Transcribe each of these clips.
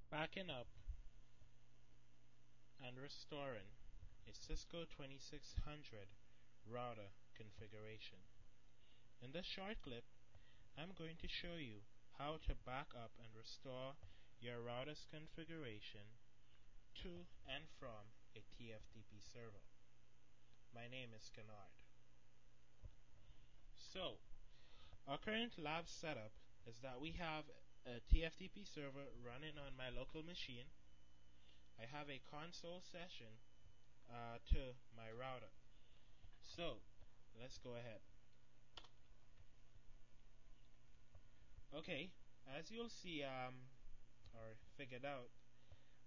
Backing up and restoring a Cisco 2600 router configuration. In this short clip, I'm going to show you how to back up and restore your router's configuration to and from a TFTP server. My name is Kejanard. So, our current lab setup is that we have a TFTP server running on my local machine. I have a console session to my router. So, let's go ahead. Okay, as you'll see or figured out,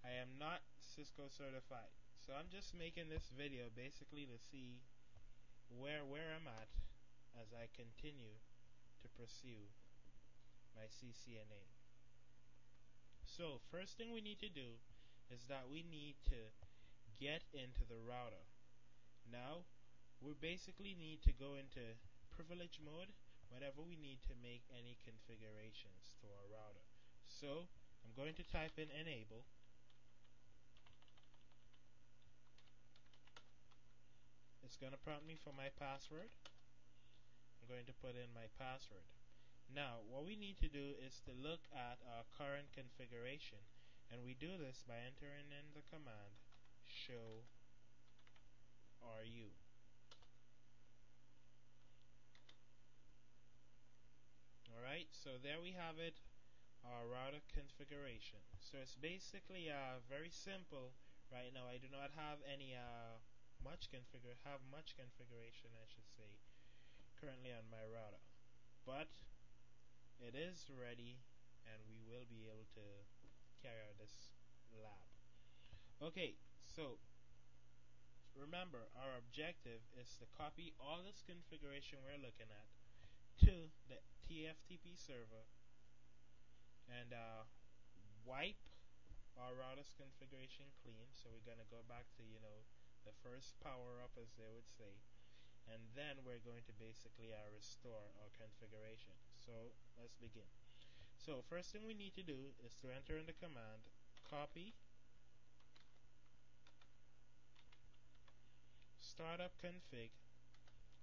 I am not Cisco certified. So I'm just making this video basically to see where I'm at as I continue to pursue my CCNA. So first thing we need to do is that we need to get into the router. Now we basically need to go into privilege mode whenever we need to make any configurations to our router. So I'm going to type in enable. It's going to prompt me for my password. I'm going to put in my password. Now what we need to do is to look at our current configuration, and we do this by entering in the command show RU. Alright, so there we have it, our router configuration. So it's basically very simple. Right now I do not have any much configuration, I should say, currently on my router, but it is ready and we will be able to carry out this lab. Okay, so remember our objective is to copy all this configuration we're looking at to the TFTP server and wipe our router's configuration clean. So we're gonna go back to the first power up, as they would say, and then we're going to basically restore our configuration. So let's begin. So first thing we need to do is to enter in the command copy startup config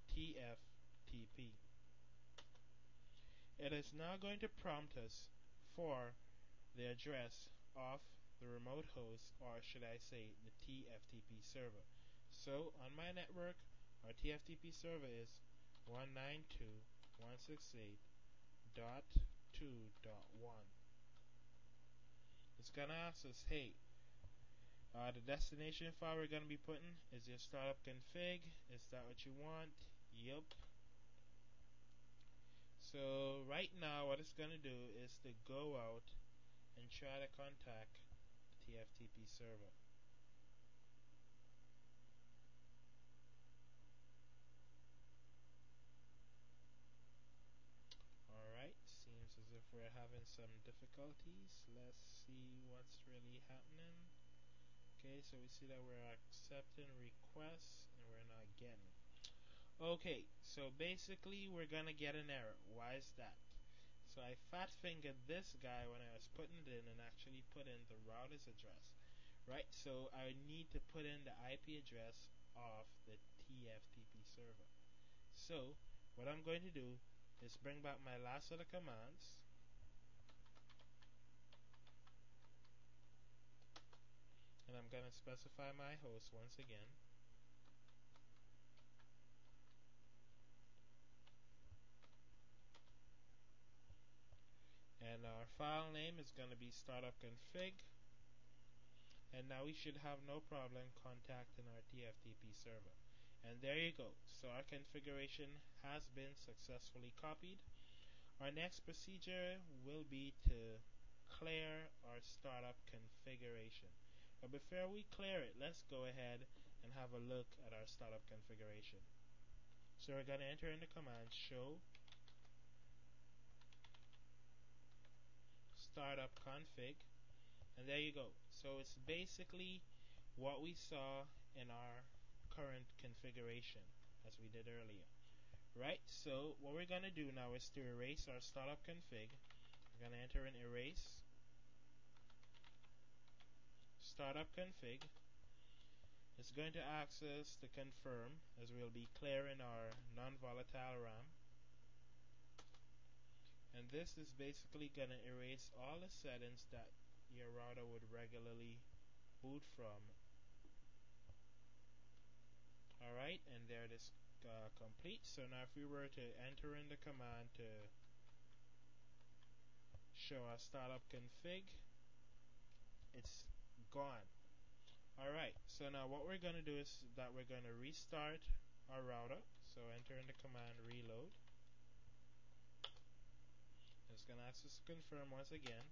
TFTP. It is now going to prompt us for the address of the remote host, or should I say the TFTP server. So on my network, our TFTP server is 192.168.2.1. It's gonna ask us, hey, the destination file we're gonna be putting is your startup config. Is that what you want? Yup. So right now what it's gonna do is to go out and try to contact the TFTP server. Alright, seems as if we're having some difficulties. Let's see what's really happening. Okay, so we see that we're accepting requests and we're not getting. Okay, so basically we're gonna get an error. Why is that? So I fat fingered this guy when I was putting it in and actually put in the router's address. Right, so I need to put in the IP address of the TFTP server. So what I'm going to do is bring back my last set of commands, and I'm going to specify my host once again. And our file name is going to be startup config. And now we should have no problem contacting our TFTP server. And there you go. So our configuration has been successfully copied. Our next procedure will be to clear our startup configuration. But before we clear it, let's go ahead and have a look at our startup configuration. So we're going to enter in the command show startup config, and there you go. So it's basically what we saw in our current configuration as we did earlier. Right, so what we're going to do now is to erase our startup config. We're going to enter in erase. startup config. It's going to ask us to confirm, as we'll be clearing our non-volatile RAM. And this is basically going to erase all the settings that your router would regularly boot from. Alright, and there it is complete. So now if we were to enter in the command to show our startup config, it's gone. Alright, so now what we're going to do is that we're going to restart our router. So enter in the command reload. It's going to ask us to confirm once again.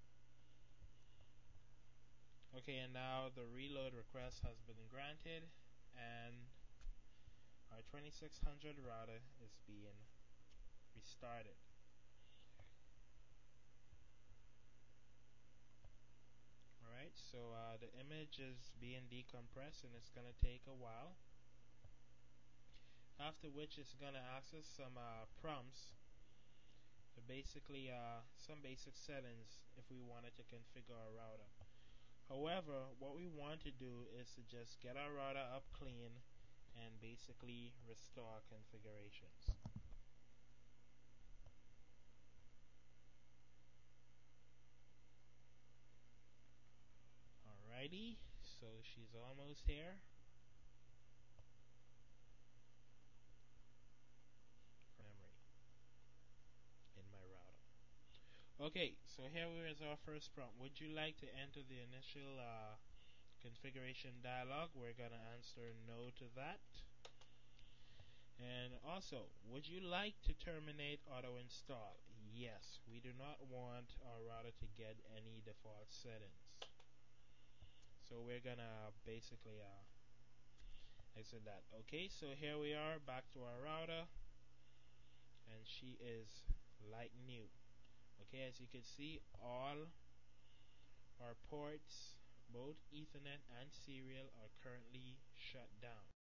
Okay, and now the reload request has been granted, and our 2600 router is being restarted. Alright, so the image is being decompressed and it's going to take a while. After which it's going to ask us some prompts. So basically some basic settings if we wanted to configure our router. However, what we want to do is to just get our router up clean and basically restore configurations. Alrighty, so she's almost here. Memory in my router. Okay, so here is our first prompt. Would you like to enter the initial configuration dialog? We're going to answer no to that. And also, would you like to terminate auto install? Yes, we do not want our router to get any default settings. So we're going to basically exit that. Okay, so here we are back to our router, and she is like new. Okay, as you can see, all our ports, both Ethernet and serial, are currently shut down.